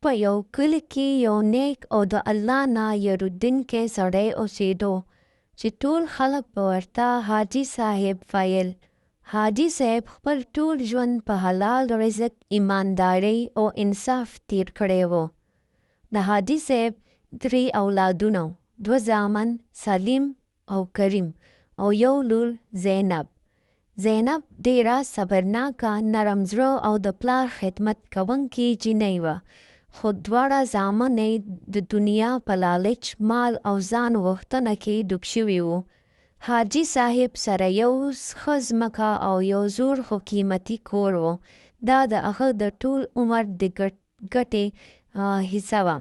په یو کلي کې یو نیک او د الله نه یریدونکی سړی اوسېدو چې ټول خلک به ورته حاجي صاحب ویل. حاجي صاحب خپل ټول ژوند په حلال رزق، ایماندارۍ او انصاف تیر کړی و. د حاجي صاحب 3 اولادونه، 2 زامن سلیم او کریم او یو لور زینب. زینب ډیره صبرناکه، نرم زړه او د پلار خدمت کوونکې جینۍ وه، خو دواړه زامن یې د دنیا په لالچ، مال او ځان غوښتنه کې ډوب شوي وو. حاجي صاحب سره یو ښه ځمکه او یو زوړ خو قیمتي کور و. دا د هغه د ټول عمر د ګټې حصه وه.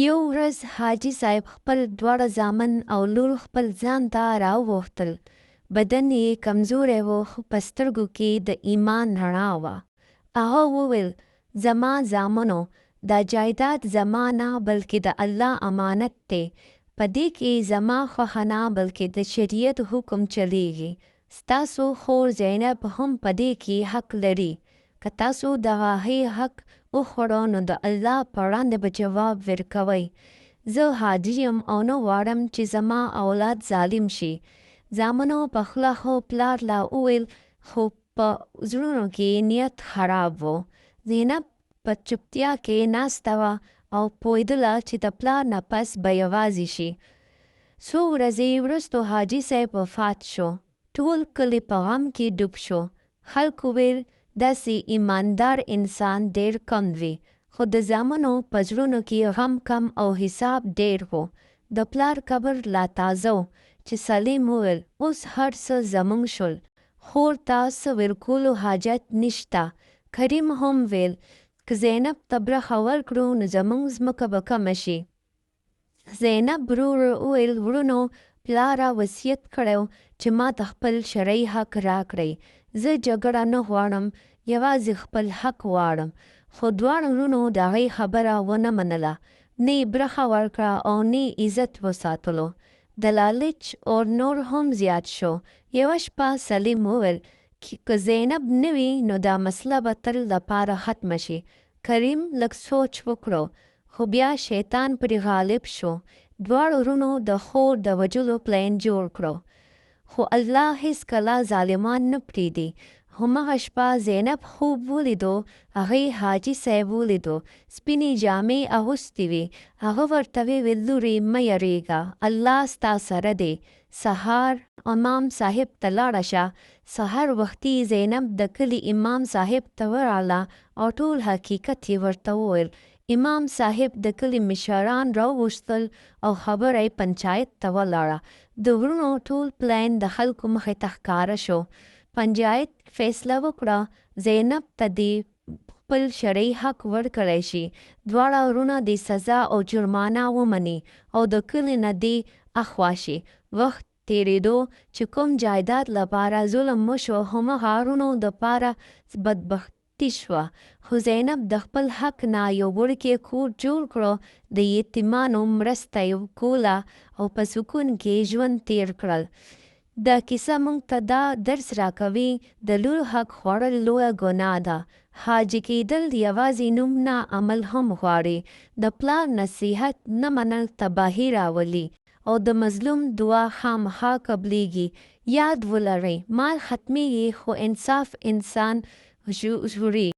یو ورځ حاجي صاحب خپل دواړه زامن او لور خپل ځان ته راوغوښتل. بدن یې کمزوری و، خو په سترګو کې د ایمان رڼا وه. هغه وویل: زما زامنو، دا جایداد زما نه بلکې د الله امانت دی. په دې کې زما خوښه نه بلکې د شریعت حکم چلیږي. ستاسو خور زینب هم په دې کې حق لري. که تاسو د هغې حق وخوړو نو د الله په وړاندې به جواب ورکوئ. زه حاجي یم او نه غواړم چې زما اولاد ظالم شي. زامنو په خوله خو پلار لا وویل، خو په زړونو کې نیت خراب و. زینب په چوپتیا کې ناسته وه او پوهېدله چې د پلار نه پس به یوازې شي. څو ورځې وروستو حاجي صاحب وفات شو. ټول کلی په غم کې ډوب شو. خلکو ویل داسې ایماندار انسان ډېر کم وي، خو د زامنو په زړونو کې غم کم او حساب ډېر و. د پلار قبر لا تازه و چې سلیم وویل: اوس هر څه زموږ شول، خور ته څه ورکولو حاجت نشته. کریم هم ویل: که زینب ته برخه ورکړو نو زموږ ځمکه به کمه شي. زینب ورو وویل: ورونو، پلاره وصیت کړی چې ما ته خپل شرعي حق راکړئ. زه جګړه نه غواړم، یوازې خپل حق غواړم. خو دواړو ورونو د هغې خبره ونه منله. نه یې برخه ورکړه او نه یې عزت وساتلو. د لالچ اور نور هم زیات شو. یوه شپه سلیم وویل: که زینب نه وي نو دا مسله به تل لپاره ختمه شي. کریم لږ سوچ وکړو، خو بیا شیطان پرې غالب شو. دواړو ورونو د خور د وژلو پلان جوړ کړو. خو الله هیڅکله ظالمان نه پرېږدي. هماغه شپه زینب خوب ولیدو. هغې حاجي صاحب ولیدو، سپینې جامې اغوستې وې. هغه ورته وویل: لورې، مه یریږه، الله ستا سره دی. سهار امام صاحب ته لاړه شه. سهار وختي زینب د کلي امام صاحب ته ورغله او ټول حقیقت یې ورته وویل. امام صاحب د کلي مشران راوغوښتل او خبره یې پنچایت ته ولاړه. د ورونو ټول پلان د خلکو مخې ته ښکاره شو. پنچایت فیصله وکړه زینب ته دې خپل شرعي حق ورکړی شي. دواړه ورونه د سزا او جرمانه ومني او د کلي نه دې اخوا شي. وخت تېرېدو چې کوم جایداد لپاره ظلم وشو، هماغه ورونو دپاره بدبختي شوه. خو زینب د خپل حق نه یو وړوکی کور جوړ کړو. د یتیمانو مرسته یې وکوله او په سکون کې ژوند تېر کړل. دا کیسه موږ ته دا درس راکوي: د لور حق خوړل لویه ګناه ده. حاجي کېدل یوازې نوم نه، عمل هم غواړي. د پلار نصیحت نه منل تباهي راولي او د مظلوم دعا خامخا قبلیږي. یاد ولرئ، مال ختمیږي خو انصاف انسان ژغوري.